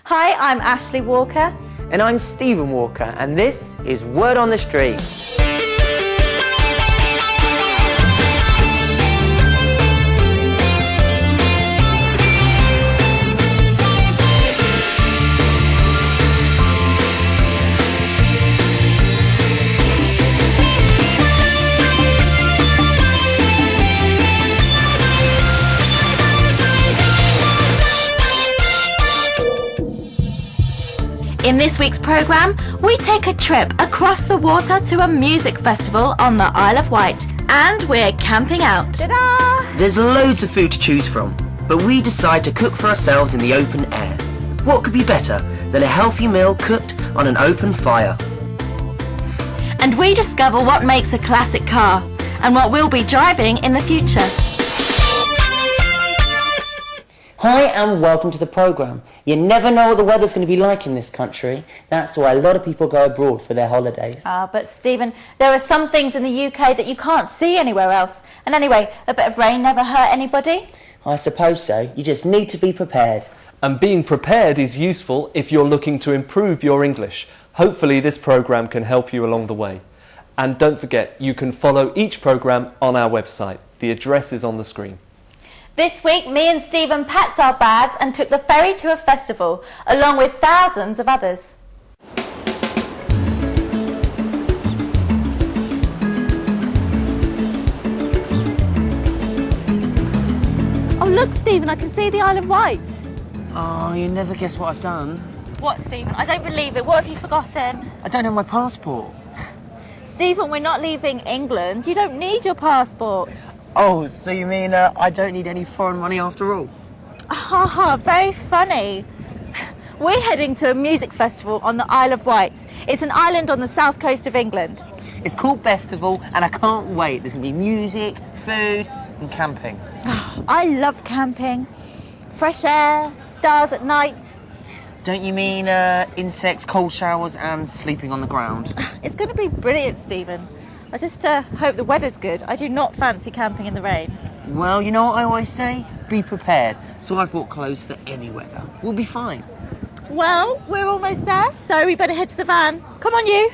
Hi, I'm Ashley Walker. And I'm Stephen Walker, and this is Word on the Street. In this week's programme, we take a trip across the water to a music festival on the Isle of Wight, and we're camping out. Ta-da! There's loads of food to choose from, but we decide to cook for ourselves in the open air. What could be better than a healthy meal cooked on an open fire? And we discover what makes a classic car, and what we'll be driving in the future. Hi and welcome to the programme. You never know what the weather's going to be like in this country. That's why a lot of people go abroad for their holidays. But Stephen, there are some things in the UK that you can't see anywhere else. And anyway, a bit of rain never hurt anybody. I suppose so. You just need to be prepared. And being prepared is useful if you're looking to improve your English. Hopefully this programme can help you along the way. And don't forget, you can follow each programme on our website. The address is on the screen. This week, me and Stephen packed our bags and took the ferry to a festival, along with thousands of others. Oh look, Stephen, I can see the Isle of Wight. Oh, you never guess what I've done. What, Stephen? I don't believe it. What have you forgotten? I don't have my passport. Stephen, we're not leaving England. You don't need your passport. Oh, so you mean I don't need any foreign money after all? Haha, very funny. We're heading to a music festival on the Isle of Wight. It's an island on the south coast of England. It's called Bestival, and I can't wait. There's going to be music, food, and camping. I love camping. Fresh air, stars at night. Don't you mean insects, cold showers, and sleeping on the ground? It's going to be brilliant, Stephen. I just hope the weather's good. I do not fancy camping in the rain. Well, you know what I always say? Be prepared. So I've brought clothes for any weather. We'll be fine. Well, we're almost there, so we better head to the van. Come on, you.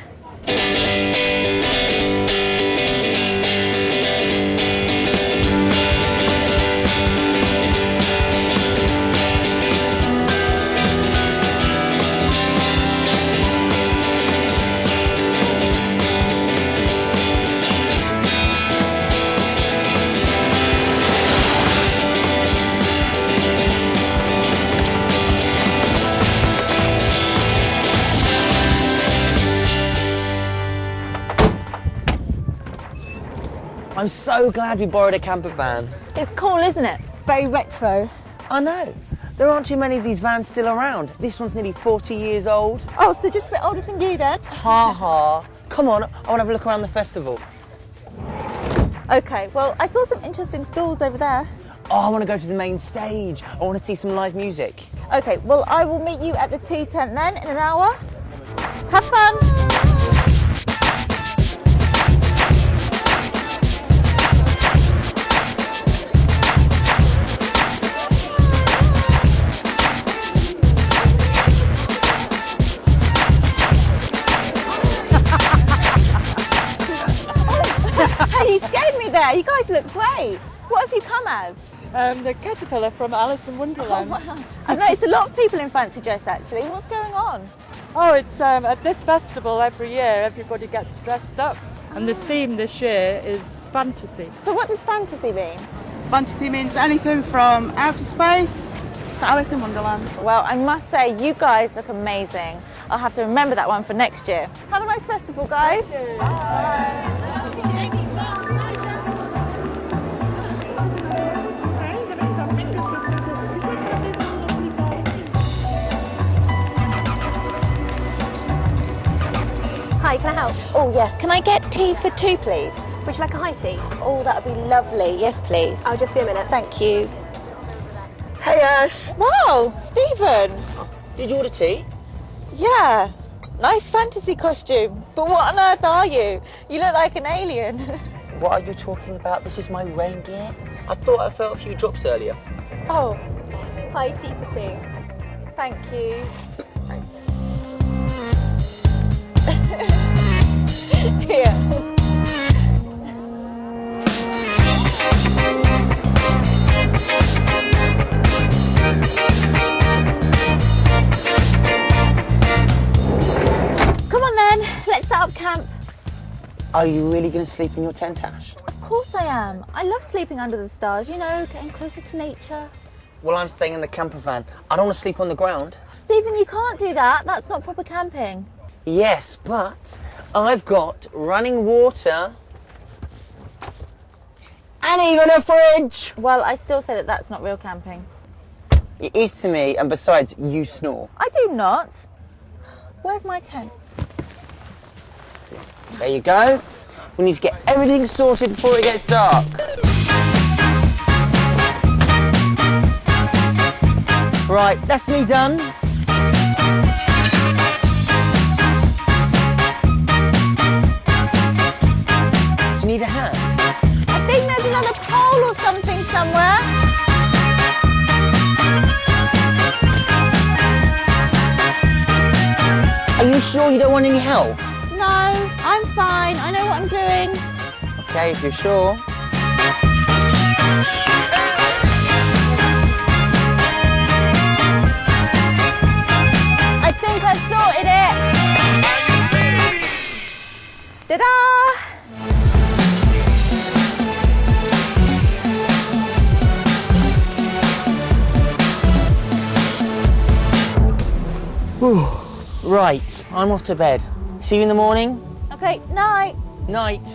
I'm so glad we borrowed a camper van. It's cool, isn't it? Very retro. I know. There aren't too many of these vans still around. This one's nearly 40 years old. Oh, so just a bit older than you then? Ha ha. Come on, I want to have a look around the festival. Okay, well, I saw some interesting stalls over there. Oh, I want to go to the main stage. I want to see some live music. Okay, well, I will meet you at the tea tent then in an hour. Have fun! Hey, you scared me there. You guys look great. What have you come as? The caterpillar from Alice in Wonderland. Oh, wow. I've noticed a lot of people in fancy dress actually. What's going on? Oh, it's at this festival every year everybody gets dressed up, and the theme this year is fantasy. So what does fantasy mean? Fantasy means anything from outer space to Alice in Wonderland. Well, I must say you guys look amazing. I'll have to remember that one for next year. Have a nice festival, guys. Hi, can I help? Oh, yes. Can I get tea for two, please? Would you like a high tea? Oh, that would be lovely. Yes, please. I'll just be a minute. Thank you. Hey, Ash. Wow, Stephen. Did you order tea? Yeah. Nice fantasy costume. But what on earth are you? You look like an alien. What are you talking about? This is my rain gear. I thought I felt a few drops earlier. Oh, High tea for two. Thank you. Here. Come on then, let's set up camp. Are you really going to sleep in your tent, Ash? Of course I am. I love sleeping under the stars, you know, getting closer to nature. Well, I'm staying in the camper van. I don't want to sleep on the ground. Stephen, you can't do that. That's not proper camping. Yes, but I've got running water and even a fridge. Well, I still say that that's not real camping. It is to me, and besides, you snore. I do not. Where's my tent? There you go. We need to get everything sorted before it gets dark. Right, that's me done. Do you need a hand? I think there's another pole or something somewhere. Are you sure you don't want any help? No, I'm fine. I know what I'm doing. Okay, if you're sure. I think I've sorted it. Ta-da! Right, I'm off to bed. See you in the morning. Okay, night. Night.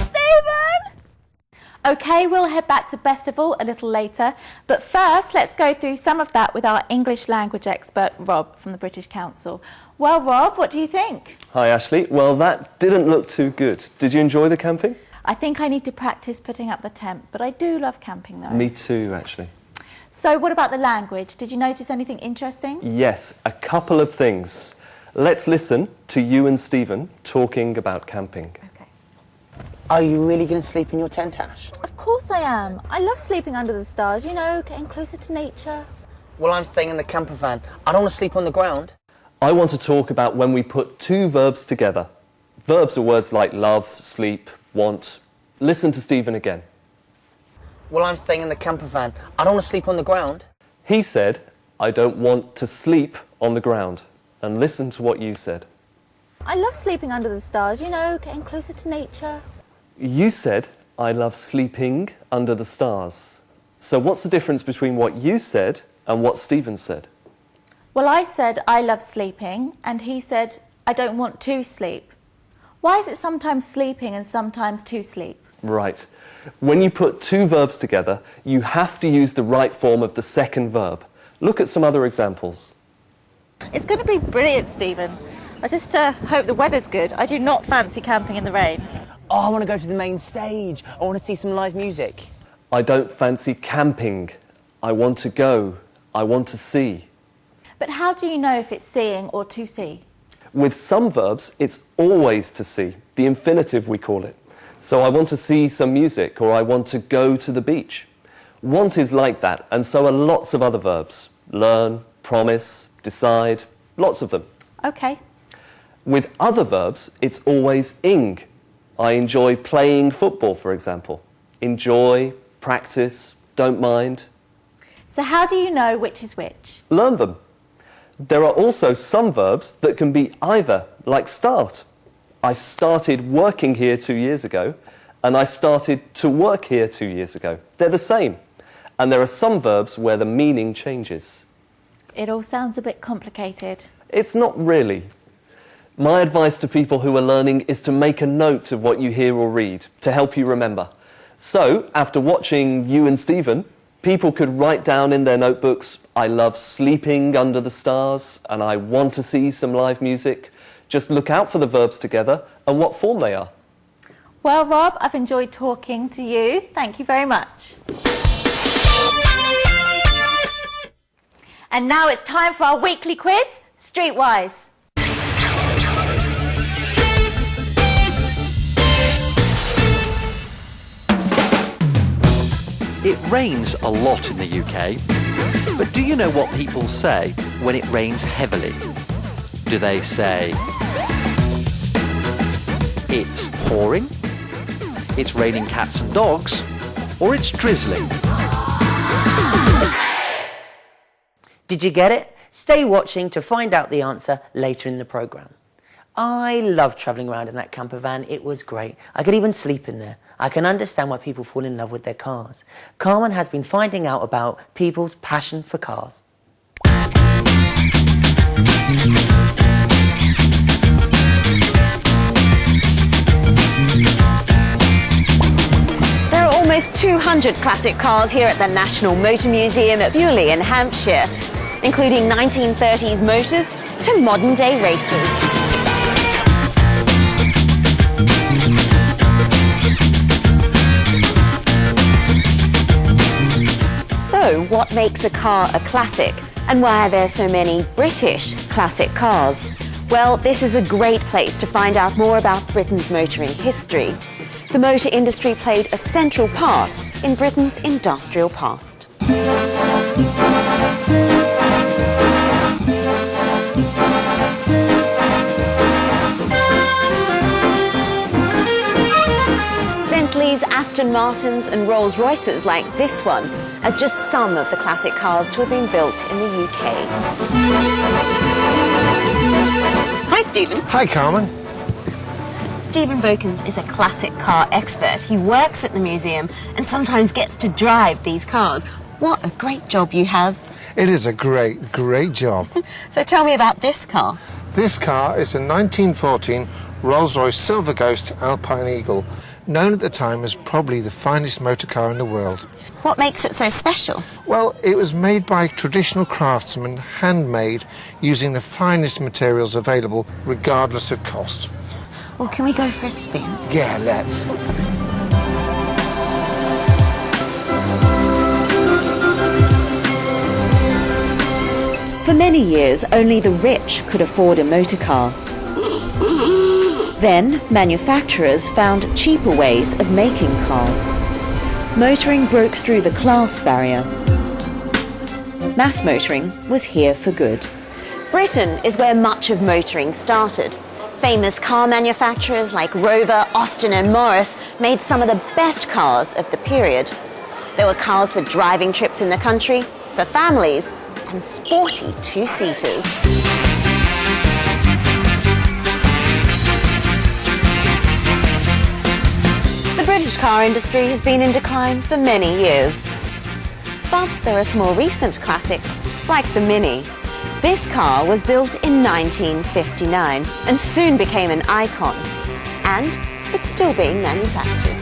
Stephen! Okay, we'll head back to Bestival a little later, but first let's go through some of that with our English language expert, Rob, from the British Council. Well, Rob, what do you think? Hi, Ashley. Well, that didn't look too good. Did you enjoy the camping? I think I need to practice putting up the tent, but I do love camping though. Me too, actually. So what about the language? Did you notice anything interesting? Yes, a couple of things. Let's listen to you and Stephen talking about camping. Okay. Are you really going to sleep in your tent, Ash? Of course I am. I love sleeping under the stars, you know, getting closer to nature. Well, I'm staying in the camper van. I don't want to sleep on the ground. I want to talk about when we put two verbs together. Verbs are words like love, sleep, want. Listen to Stephen again. Well, I'm staying in the camper van. I don't want to sleep on the ground. He said, I don't want to sleep on the ground. And listen to what you said. I love sleeping under the stars, you know, getting closer to nature. You said, I love sleeping under the stars. So what's the difference between what you said and what Stephen said? Well, I said I love sleeping, and he said I don't want to sleep. Why is it sometimes sleeping and sometimes to sleep? Right. When you put two verbs together, you have to use the right form of the second verb. Look at some other examples. It's going to be brilliant, Stephen. I just hope the weather's good. I do not fancy camping in the rain. Oh, I want to go to the main stage. I want to see some live music. I don't fancy camping. I want to go. I want to see. But how do you know if it's seeing or to see? With some verbs, it's always to see. The infinitive, we call it. So I want to see some music, or I want to go to the beach. Want is like that, and so are lots of other verbs. Learn, promise, decide, lots of them. Okay. With other verbs, it's always ing. I enjoy playing football, for example. Enjoy, practice, don't mind. So how do you know which is which? Learn them. There are also some verbs that can be either, like start. I started working here 2 years ago, and I started to work here 2 years ago. They're the same. And there are some verbs where the meaning changes. It all sounds a bit complicated. It's not really. My advice to people who are learning is to make a note of what you hear or read to help you remember. So, after watching you and Stephen, people could write down in their notebooks, I love sleeping under the stars and I want to see some live music. Just look out for the verbs together and what form they are. Well, Rob, I've enjoyed talking to you. Thank you very much. And now it's time for our weekly quiz, Streetwise. It rains a lot in the UK, but do you know what people say when it rains heavily? Do they say it's pouring, it's raining cats and dogs, or it's drizzling? Did you get it? Stay watching to find out the answer later in the programme. I loved travelling around in that camper van. It was great. I could even sleep in there. I can understand why people fall in love with their cars. Carmen has been finding out about people's passion for cars. There are almost 200 classic cars here at the National Motor Museum at Bewley in Hampshire, including 1930s motors to modern-day races. So, what makes a car a classic, and why are there so many British classic cars? Well, this is a great place to find out more about Britain's motoring history. The motor industry played a central part in Britain's industrial past. Bentleys, Aston Martins and Rolls-Royces like this one are just some of the classic cars to have been built in the UK. Hi, Stephen. Hi, Carmen. Stephen Vokins is a classic car expert. He works at the museum and sometimes gets to drive these cars. What a great job you have. It is a great, great job. So tell me about this car. This car is a 1914 Rolls-Royce Silver Ghost Alpine Eagle, known at the time as probably the finest motor car in the world. What makes it so special? Well, it was made by traditional craftsmen, handmade, using the finest materials available, regardless of cost. Well, can we go for a spin? Yeah, let's. For many years, only the rich could afford a motor car. Then, manufacturers found cheaper ways of making cars. Motoring broke through the class barrier. Mass motoring was here for good. Britain is where much of motoring started. Famous car manufacturers like Rover, Austin and Morris made some of the best cars of the period. There were cars for driving trips in the country, for families, and sporty two-seaters. The British car industry has been in decline for many years. But there are some more recent classics, like the Mini. This car was built in 1959 and soon became an icon. And it's still being manufactured.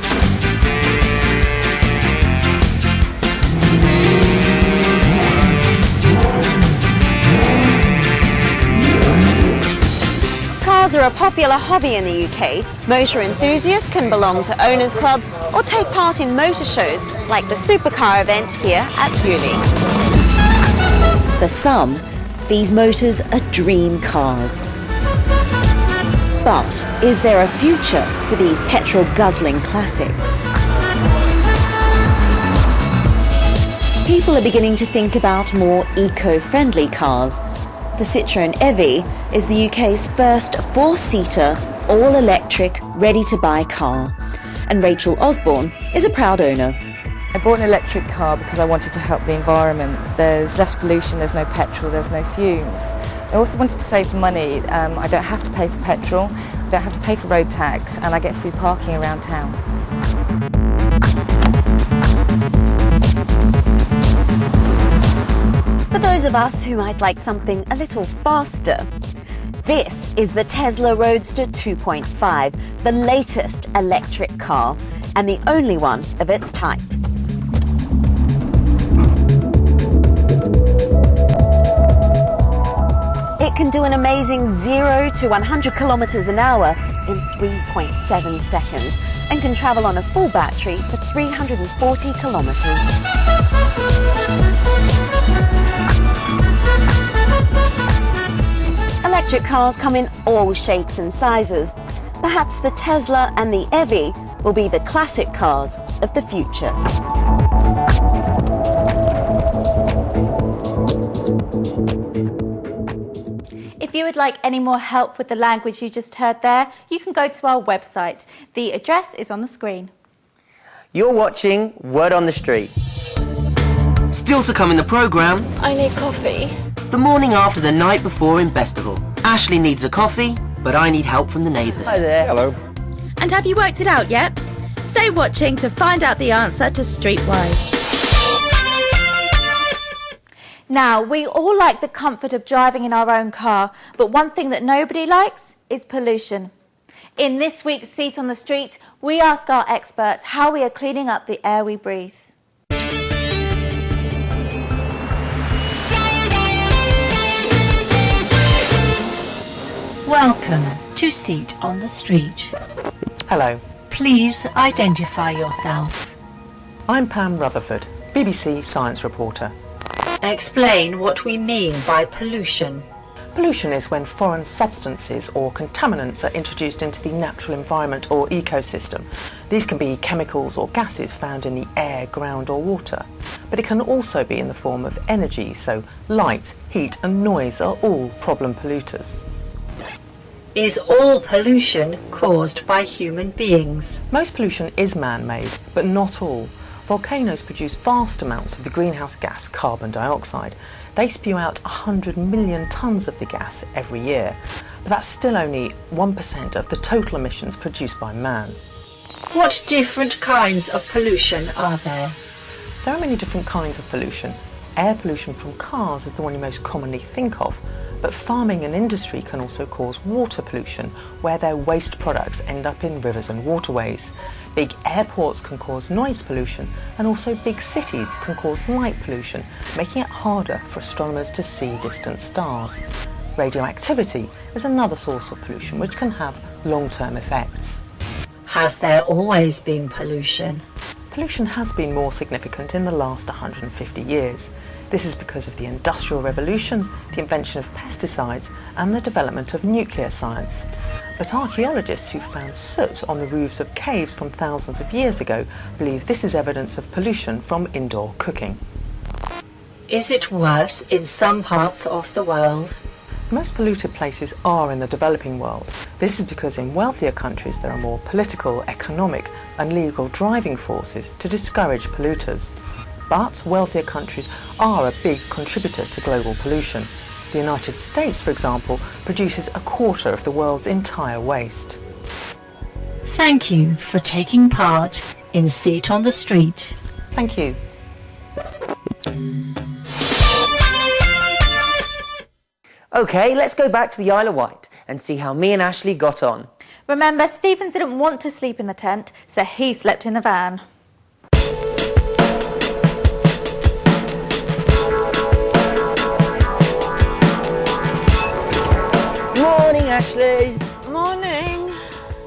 Cars are a popular hobby in the UK. Motor enthusiasts can belong to owners' clubs or take part in motor shows like the supercar event here at Bewley. For some, these motors are dream cars. But is there a future for these petrol-guzzling classics? People are beginning to think about more eco-friendly cars. The Citroën Evi is the UK's first four-seater, all-electric, ready-to-buy car. And Rachel Osborne is a proud owner. I bought an electric car because I wanted to help the environment. There's less pollution, there's no petrol, there's no fumes. I also wanted to save money. I don't have to pay for petrol, I don't have to pay for road tax, and I get free parking around town. For those of us who might like something a little faster, this is the Tesla Roadster 2.5, the latest electric car, and the only one of its type. It can do an amazing 0 to 100 kilometers an hour in 3.7 seconds and can travel on a full battery for 340 kilometers. Electric cars come in all shapes and sizes. Perhaps the Tesla and the Evi will be the classic cars of the future. If you would like any more help with the language you just heard there, you can go to our website. The address is on the screen. You're watching Word on the Street. Still to come in the programme, I need coffee. the morning after the night before in Bestival. Ashley needs a coffee, but I need help from the neighbours. Hi there. Hello. And have you worked it out yet? Stay watching to find out the answer to Streetwise. Now, we all like the comfort of driving in our own car, but one thing that nobody likes is pollution. In this week's Seat on the Street, we ask our experts how we are cleaning up the air we breathe. Welcome to Seat on the Street. Hello. Please identify yourself. I'm Pam Rutherford, BBC Science reporter. Explain what we mean by pollution. Pollution is when foreign substances or contaminants are introduced into the natural environment or ecosystem. These can be chemicals or gases found in the air, ground or water. But it can also be in the form of energy, so light, heat and noise are all problem polluters. Is all pollution caused by human beings? Most pollution is man-made, but not all. Volcanoes produce vast amounts of the greenhouse gas carbon dioxide. They spew out 100 million tonnes of the gas every year, but that's still only 1% of the total emissions produced by man. What different kinds of pollution are there? There are many different kinds of pollution. Air pollution from cars is the one you most commonly think of, but farming and industry can also cause water pollution, where their waste products end up in rivers and waterways. Big airports can cause noise pollution, and also big cities can cause light pollution, making it harder for astronomers to see distant stars. Radioactivity is another source of pollution which can have long-term effects. Has there always been pollution? Pollution has been more significant in the last 150 years. This is because of the Industrial Revolution, the invention of pesticides and the development of nuclear science. But archaeologists who found soot on the roofs of caves from thousands of years ago believe this is evidence of pollution from indoor cooking. Is it worse in some parts of the world? Most polluted places are in the developing world. This is because in wealthier countries there are more political, economic and legal driving forces to discourage polluters. But wealthier countries are a big contributor to global pollution. The United States, for example, produces a quarter of the world's entire waste. Thank you for taking part in Seat on the Street. Thank you. Okay, let's go back to the Isle of Wight and see how me and Ashley got on. Remember, Stephen didn't want to sleep in the tent, so he slept in the van. Morning, Ashley. Morning.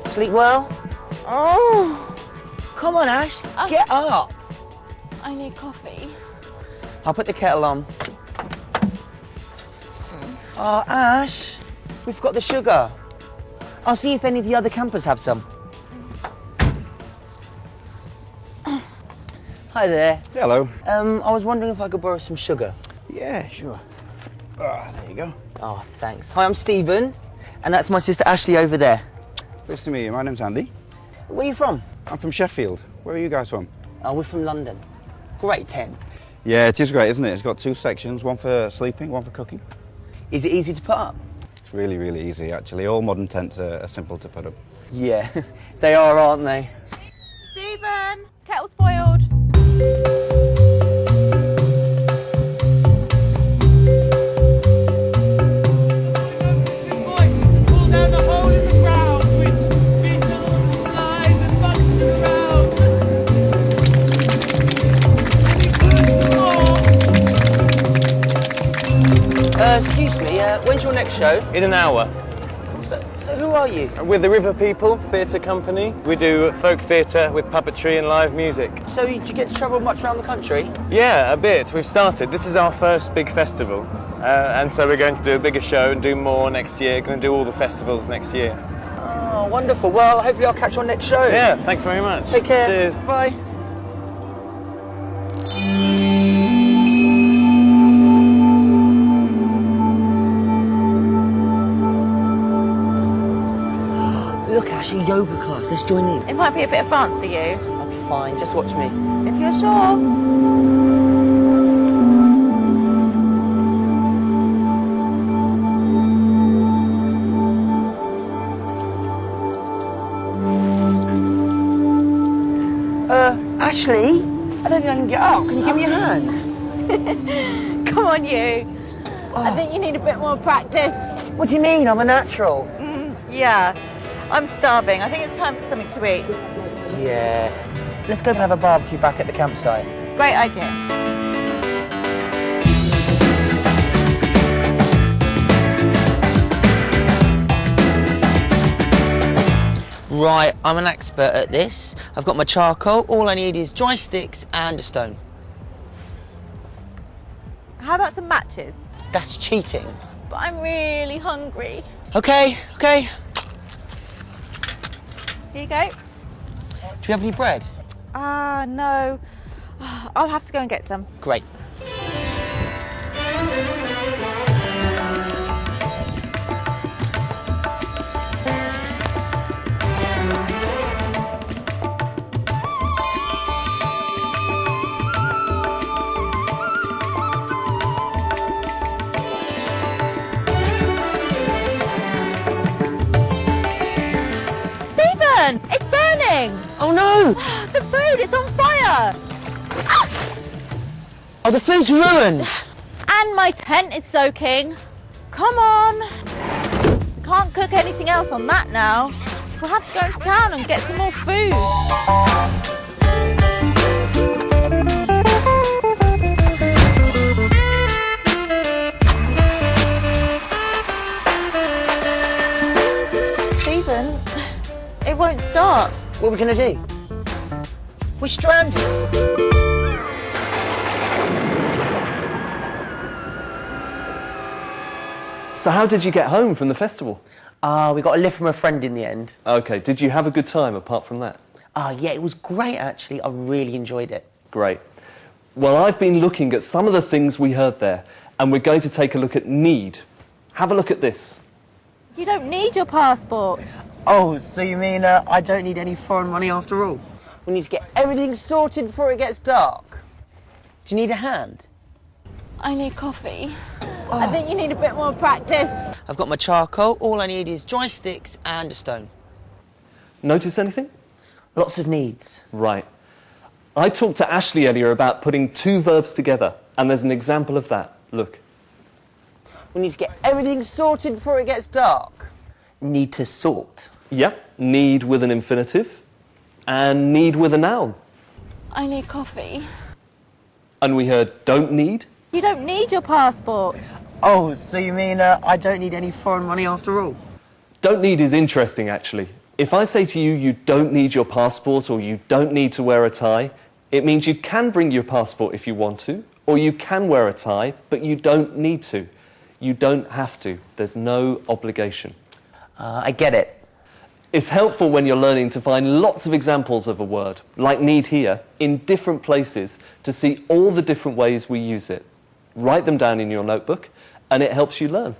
Sleep well? Oh, Come on, Ash, get up. I need coffee. I'll put the kettle on. Oh, Ash, we've got the sugar. I'll see if any of the other campers have some. Hi there. Hello. I was wondering if I could borrow some sugar. Yeah, sure. There you go. Oh, thanks. Hi, I'm Stephen, and that's my sister Ashley over there. Nice to meet you. My name's Andy. Where are you from? I'm from Sheffield. Where are you guys from? Oh, we're from London. Great tent. Yeah, it is great, isn't it? It's got two sections, one for sleeping, one for cooking. Is it easy to put up? It's really, really easy, actually. All modern tents are simple to put up. Yeah, they are, aren't they? Stephen, kettle's boiled. Excuse me, when's your next show? In an hour. Cool, so who are you? We're the River People Theatre Company. We do folk theatre with puppetry and live music. So do you get to travel much around the country? Yeah, a bit. We've started. This is our first big festival. And so we're going to do a bigger show and do more next year. Going to do all the festivals next year. Oh, wonderful. Well, hopefully I'll catch you on next show. Yeah, thanks very much. Take care. Cheers. Bye. Look, Ashley, yoga class. Let's join in. It might be a bit advanced for you. I'll be fine. Just watch me. If you're sure. Ashley, I don't think I can get up. Can you give me a hand? Come on, you. I think you need a bit more practice. What do you mean? I'm a natural. Yeah, I'm starving. I think it's time for something to eat. Yeah. Let's go and have a barbecue back at the campsite. Great idea. Right, I'm an expert at this. I've got my charcoal. All I need is dry sticks and a stone. How about some matches? That's cheating. But I'm really hungry. Okay. Here you go. Do you have any bread? No. I'll have to go and get some. Great. It's burning! Oh no! The food is on fire! Oh, the food's ruined! And my tent is soaking. Come on! Can't cook anything else on that now. We'll have to go into town and get some more food. Stephen, it won't start. What are we going to do? We're stranded. So how did you get home from the festival? We got a lift from a friend in the end. Okay, did you have a good time apart from that? Yeah, it was great actually. I really enjoyed it. Great. Well, I've been looking at some of the things we heard there, and we're going to take a look at need. Have a look at this. You don't need your passport. Oh, so you mean I don't need any foreign money after all? We need to get everything sorted before it gets dark. Do you need a hand? I need coffee. I think you need a bit more practice. I've got my charcoal. All I need is dry sticks and a stone. Notice anything? Lots of needs. Right. I talked to Ashley earlier about putting two verbs together, and there's an example of that. Look. We need to get everything sorted before it gets dark. Need to sort. Yeah, need with an infinitive, and need with a noun. I need coffee. And we heard don't need. You don't need your passport. Oh, so you mean I don't need any foreign money after all? Don't need is interesting, actually. If I say to you, you don't need your passport or you don't need to wear a tie, it means you can bring your passport if you want to, or you can wear a tie, but you don't need to. You don't have to. There's no obligation. I get it. It's helpful when you're learning to find lots of examples of a word, like need here, in different places to see all the different ways we use it. Write them down in your notebook, and it helps you learn.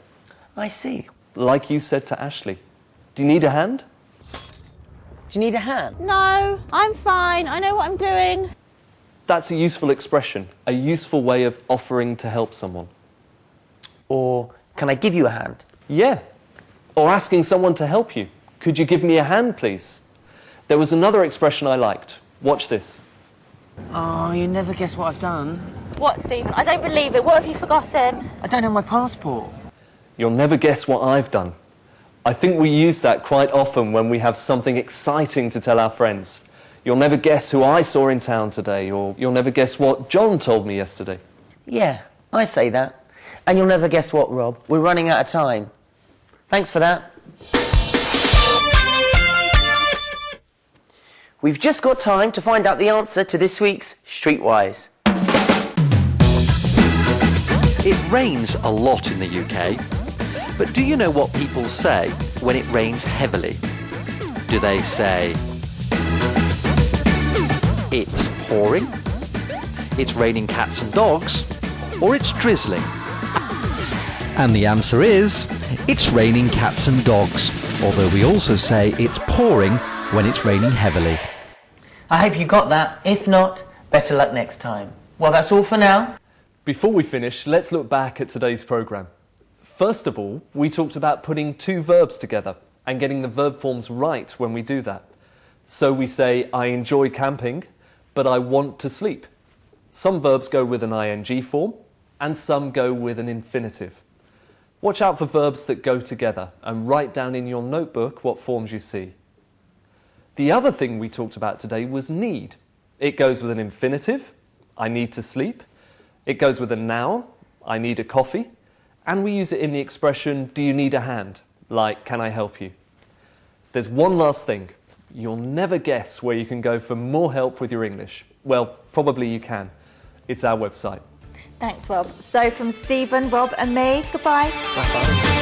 I see. Like you said to Ashley. Do you need a hand? Do you need a hand? No, I'm fine. I know what I'm doing. That's a useful expression, a useful way of offering to help someone. Or can I give you a hand? Yeah. Or asking someone to help you. Could you give me a hand, please? There was another expression I liked. Watch this. Oh, you never guess what I've done. What, Stephen? I don't believe it. What have you forgotten? I don't have my passport. You'll never guess what I've done. I think we use that quite often when we have something exciting to tell our friends. You'll never guess who I saw in town today, or you'll never guess what John told me yesterday. Yeah, I say that. And you'll never guess what, Rob. We're running out of time. Thanks for that. We've just got time to find out the answer to this week's Streetwise. It rains a lot in the UK, but do you know what people say when it rains heavily? Do they say it's pouring, it's raining cats and dogs, or it's drizzling? And the answer is, it's raining cats and dogs, although we also say it's pouring when it's raining heavily. I hope you got that. If not, better luck next time. Well, that's all for now. Before we finish, let's look back at today's programme. First of all, we talked about putting two verbs together and getting the verb forms right when we do that. So we say, I enjoy camping, but I want to sleep. Some verbs go with an ing form, and some go with an infinitive. Watch out for verbs that go together and write down in your notebook what forms you see. The other thing we talked about today was need. It goes with an infinitive, I need to sleep. It goes with a noun, I need a coffee. And we use it in the expression, do you need a hand? Like, can I help you? There's one last thing. You'll never guess where you can go for more help with your English. Well, probably you can. It's our website. Thanks, Rob. So from Stephen, Rob and me, goodbye. Bye-bye.